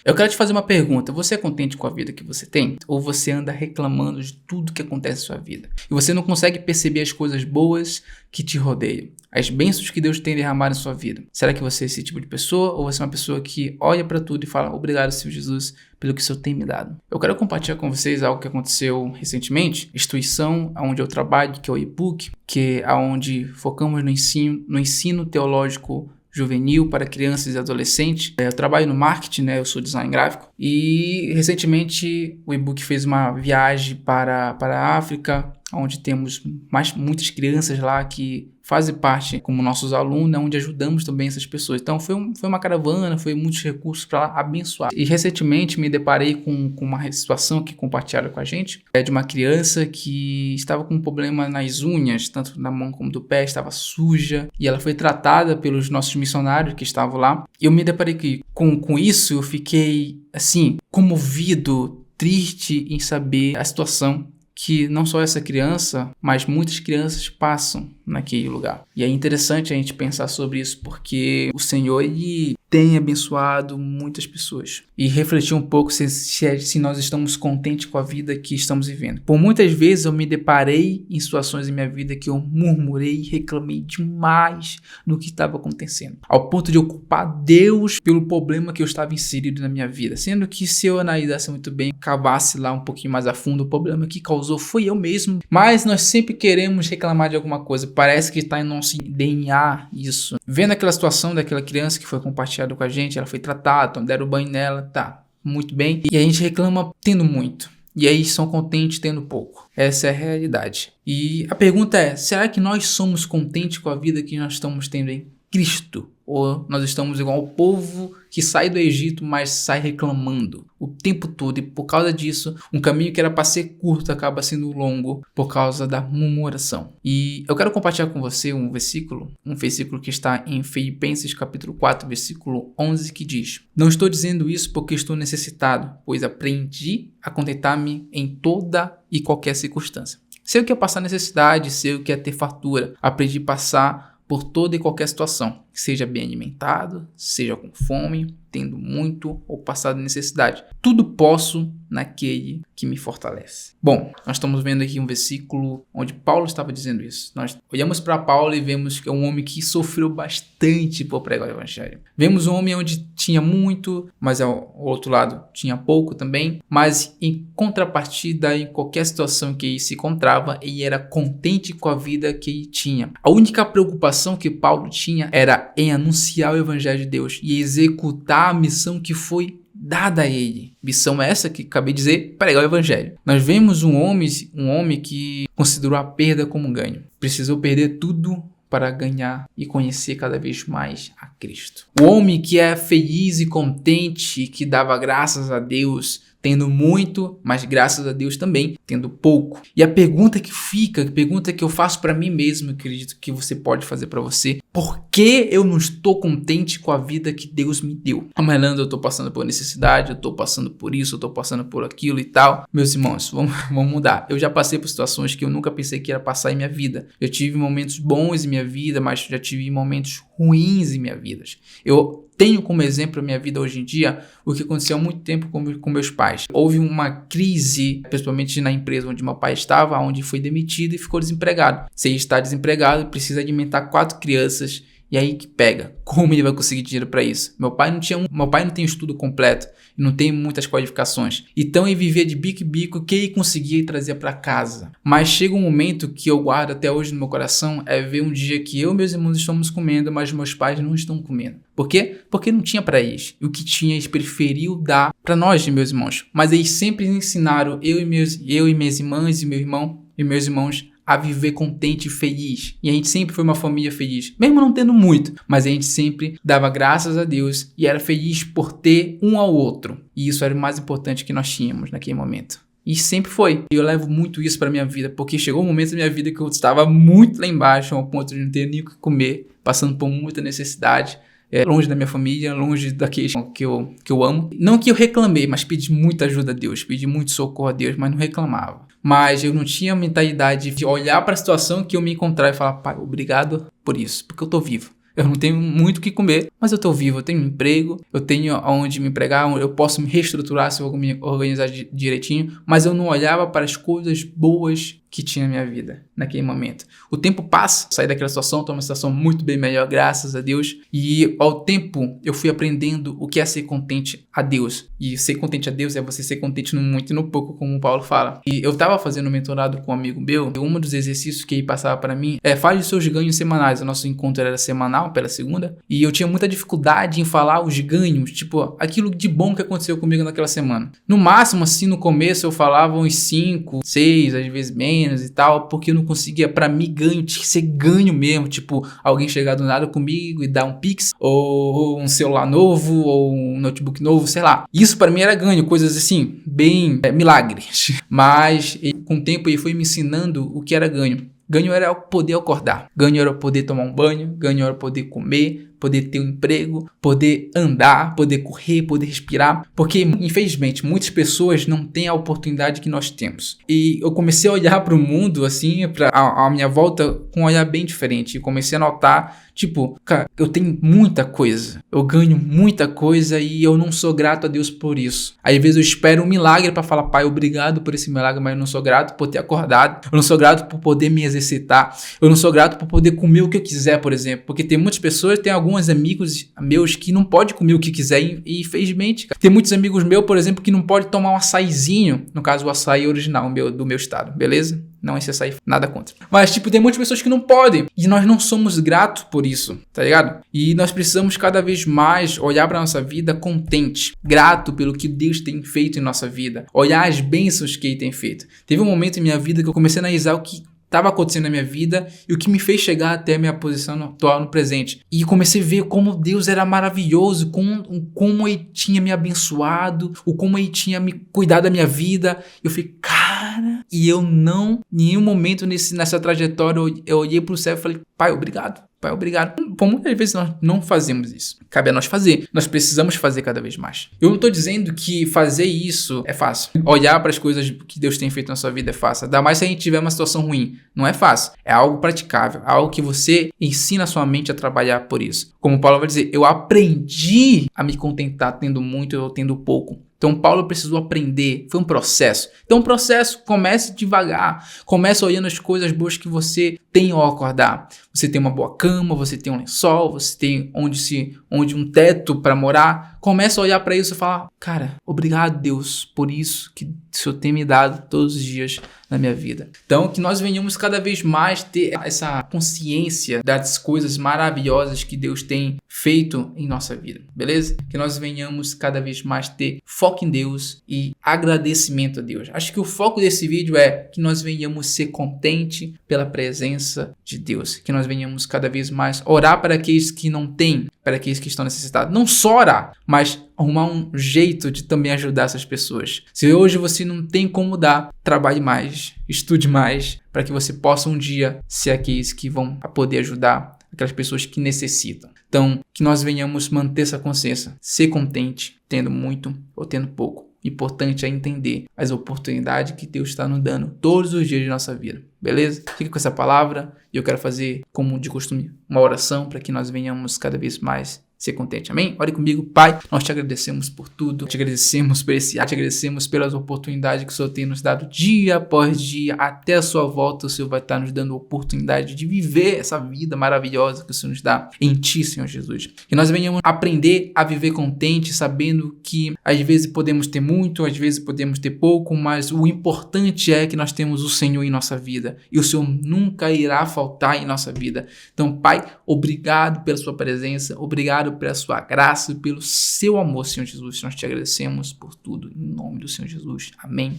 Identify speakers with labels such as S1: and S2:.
S1: Eu quero te fazer uma pergunta. Você é contente com a vida que você tem? Ou você anda reclamando de tudo que acontece na sua vida? E você não consegue perceber as coisas boas que te rodeiam? As bênçãos que Deus tem derramado em sua vida? Será que você é esse tipo de pessoa? Ou você é uma pessoa que olha para tudo e fala, obrigado, Senhor Jesus, pelo que o Senhor tem me dado? Eu quero compartilhar com vocês algo que aconteceu recentemente. Instituição onde eu trabalho, que é o e-book, que é onde focamos no ensino teológico juvenil para crianças e adolescentes. Eu trabalho no marketing, né? Eu sou design gráfico. E recentemente o e-book fez uma viagem para a África, onde temos muitas crianças lá que fazem parte como nossos alunos, onde ajudamos também essas pessoas. Então foi uma caravana, foi muitos recursos para abençoar. E recentemente me deparei com uma situação que compartilharam com a gente, de uma criança que estava com um problema nas unhas, tanto na mão como do pé, estava suja, e ela foi tratada pelos nossos missionários que estavam lá. E eu me deparei com isso, eu fiquei assim, comovido, triste em saber a situação que não só essa criança, mas muitas crianças passam naquele lugar. E é interessante a gente pensar sobre isso, porque o Senhor, Ele tem abençoado muitas pessoas. E refletir um pouco se nós estamos contentes com a vida que estamos vivendo. Por muitas vezes eu me deparei em situações em minha vida que eu murmurei e reclamei demais do que estava acontecendo, ao ponto de eu culpar Deus pelo problema que eu estava inserido na minha vida. Sendo que se eu analisasse muito bem, cavasse lá um pouquinho mais a fundo, o problema que causou foi eu mesmo. Mas nós sempre queremos reclamar de alguma coisa. Parece que está em nosso DNA isso. Vendo aquela situação daquela criança que foi compartilhada com a gente, ela foi tratada, então deram banho nela, tá, muito bem. E a gente reclama tendo muito. E aí são contentes tendo pouco. Essa é a realidade. E a pergunta é, será que nós somos contentes com a vida que nós estamos tendo em Cristo? Ou nós estamos igual ao povo que sai do Egito, mas sai reclamando o tempo todo. E por causa disso, um caminho que era para ser curto acaba sendo longo por causa da murmuração. E eu quero compartilhar com você um versículo que está em Filipenses capítulo 4, versículo 11, que diz: Não estou dizendo isso porque estou necessitado, pois aprendi a contentar-me em toda e qualquer circunstância. Sei o que é passar necessidade, sei o que é ter fartura. Aprendi a passar por toda e qualquer situação, seja bem alimentado, seja com fome, tendo muito ou passado necessidade. Tudo posso naquele que me fortalece. Bom, nós estamos vendo aqui um versículo onde Paulo estava dizendo isso. Nós olhamos para Paulo e vemos que é um homem que sofreu bastante por pregar o evangelho. Vemos um homem onde tinha muito, mas ao outro lado tinha pouco também. Mas em contrapartida, em qualquer situação que ele se encontrava, ele era contente com a vida que ele tinha. A única preocupação que Paulo tinha era em anunciar o evangelho de Deus e executar a missão que foi dada a ele. Missão essa que acabei de dizer, pregar o evangelho. Nós vemos um homem que considerou a perda como um ganho. Precisou perder tudo para ganhar e conhecer cada vez mais a Cristo. O homem que é feliz e contente, que dava graças a Deus, tendo muito, mas graças a Deus também, tendo pouco. E a pergunta que eu faço para mim mesmo, eu acredito que você pode fazer para você: por que eu não estou contente com a vida que Deus me deu? Amarelando, eu estou passando por necessidade, eu estou passando por isso, eu estou passando por aquilo e tal. Meus irmãos, vamos mudar. Eu já passei por situações que eu nunca pensei que ia passar em minha vida. Eu tive momentos bons em minha vida, mas já tive momentos ruins em minha vida. Eu tenho como exemplo a minha vida hoje em dia o que aconteceu há muito tempo com meus pais. Houve uma crise, principalmente na empresa onde meu pai estava, onde foi demitido e ficou desempregado. Se ele está desempregado, precisa alimentar 4 crianças. E aí que pega, como ele vai conseguir dinheiro para isso? Meu pai não tem estudo completo, não tem muitas qualificações. Então ele vivia de bico em bico, que ele conseguia e trazia para casa. Mas chega um momento que eu guardo até hoje no meu coração, é ver um dia que eu e meus irmãos estamos comendo, mas meus pais não estão comendo. Por quê? Porque não tinha para eles. E o que tinha, eles preferiam dar para nós, meus irmãos. Mas eles sempre ensinaram eu e minhas irmãs e meu irmão e meus irmãos a viver contente e feliz. E a gente sempre foi uma família feliz, mesmo não tendo muito, mas a gente sempre dava graças a Deus e era feliz por ter um ao outro. E isso era o mais importante que nós tínhamos naquele momento. E sempre foi. E eu levo muito isso para minha vida, porque chegou um momento da minha vida que eu estava muito lá embaixo, ao ponto de não ter nem o que comer, passando por muita necessidade. Longe da minha família, longe daqueles que eu amo. Não que eu reclamei, mas pedi muita ajuda a Deus, pedi muito socorro a Deus, mas não reclamava. Mas eu não tinha a mentalidade de olhar para a situação que eu me encontrar e falar: pai, obrigado por isso, porque eu tô vivo. Eu não tenho muito o que comer, mas eu tô vivo, eu tenho um emprego, eu tenho aonde me empregar, eu posso me reestruturar se eu me organizar direitinho, mas eu não olhava para as coisas boas que tinha na minha vida naquele momento. O tempo passa, saí daquela situação, estou numa situação muito bem melhor, graças a Deus, e ao tempo eu fui aprendendo o que é ser contente a Deus. E ser contente a Deus é você ser contente no muito e no pouco, como o Paulo fala. E eu estava fazendo um mentorado com um amigo meu, e um dos exercícios que ele passava para mim é: fale os seus ganhos semanais. O nosso encontro era semanal, pela segunda, e eu tinha muita dificuldade em falar os ganhos, tipo, aquilo de bom que aconteceu comigo naquela semana. No máximo, assim, no começo eu falava uns 5, 6, às vezes menos e tal, porque eu não conseguia, pra mim, ganho, tinha que ser ganho mesmo, tipo, alguém chegar do nada comigo e dar um Pix, ou um celular novo, ou um notebook novo, sei lá. Isso pra mim era ganho, coisas assim, bem milagres. Mas com o tempo ele foi me ensinando o que era ganho. Ganho era poder acordar, ganho era poder tomar um banho, ganho era poder comer, poder ter um emprego, poder andar, poder correr, poder respirar, porque infelizmente muitas pessoas não têm a oportunidade que nós temos. E eu comecei a olhar para o mundo assim, para a minha volta, com um olhar bem diferente, e comecei a notar, tipo, cara, eu tenho muita coisa, eu ganho muita coisa e eu não sou grato a Deus por isso. Às vezes eu espero um milagre para falar: Pai, obrigado por esse milagre, mas eu não sou grato por ter acordado, eu não sou grato por poder me exercitar, eu não sou grato por poder comer o que eu quiser, por exemplo, porque tem muitas pessoas, tem alguns amigos meus que não podem comer o que quiser e infelizmente, cara, tem muitos amigos meus, por exemplo, que não podem tomar um açaizinho, no caso o açaí original do meu estado, beleza? Não esse açaí, nada contra. Mas, tipo, tem muitas pessoas que não podem. E nós não somos gratos por isso, tá ligado? E nós precisamos cada vez mais olhar para nossa vida contente, grato pelo que Deus tem feito em nossa vida. Olhar as bênçãos que Ele tem feito. Teve um momento em minha vida que eu comecei a analisar o que estava acontecendo na minha vida e o que me fez chegar até a minha posição atual no presente. E comecei a ver como Deus era maravilhoso, como Ele tinha me abençoado, como Ele tinha me cuidado da minha vida. Eu falei, cara, e eu não, em nenhum momento nessa trajetória, eu olhei para o céu e falei: Pai, obrigado. Pai, obrigado. Por muitas vezes nós não fazemos isso. Cabe a nós fazer. Nós precisamos fazer cada vez mais. Eu não estou dizendo que fazer isso é fácil. Olhar para as coisas que Deus tem feito na sua vida é fácil. Ainda mais se a gente tiver uma situação ruim. Não é fácil. É algo praticável. É algo que você ensina a sua mente a trabalhar por isso. Como Paulo vai dizer, eu aprendi a me contentar tendo muito ou tendo pouco. Então Paulo precisou aprender, foi um processo. Então o processo, comece devagar, comece olhando as coisas boas que você tem ao acordar. Você tem uma boa cama, você tem um lençol, você tem onde um teto para morar. Comece a olhar para isso e falar: cara, obrigado Deus por isso que o Senhor tem me dado todos os dias na minha vida. Então que nós venhamos cada vez mais ter essa consciência das coisas maravilhosas que Deus tem feito em nossa vida, beleza? Que nós venhamos cada vez mais ter foco em Deus e agradecimento a Deus. Acho que o foco desse vídeo é que nós venhamos ser contentes pela presença de Deus. Que nós venhamos cada vez mais orar para aqueles que não têm, para aqueles que estão necessitados. Não só orar, mas arrumar um jeito de também ajudar essas pessoas. Se hoje você não tem como dar, trabalhe mais, estude mais, para que você possa um dia ser aqueles que vão poder ajudar aquelas pessoas que necessitam. Então, que nós venhamos manter essa consciência, ser contente, tendo muito ou tendo pouco. Importante é entender as oportunidades que Deus está nos dando todos os dias de nossa vida, beleza? Fica com essa palavra e eu quero fazer, como de costume, uma oração para que nós venhamos cada vez mais ser contente, amém? Ore comigo. Pai, nós te agradecemos por tudo, te agradecemos por esse ato, te agradecemos pelas oportunidades que o Senhor tem nos dado dia após dia, até a sua volta o Senhor vai estar nos dando a oportunidade de viver essa vida maravilhosa que o Senhor nos dá em Ti, Senhor Jesus. Que nós venhamos aprender a viver contente, sabendo que às vezes podemos ter muito, às vezes podemos ter pouco, mas o importante é que nós temos o Senhor em nossa vida e o Senhor nunca irá faltar em nossa vida. Então, Pai, obrigado pela sua presença, obrigado pela sua graça e pelo seu amor, Senhor Jesus. Nós te agradecemos por tudo, em nome do Senhor Jesus. Amém.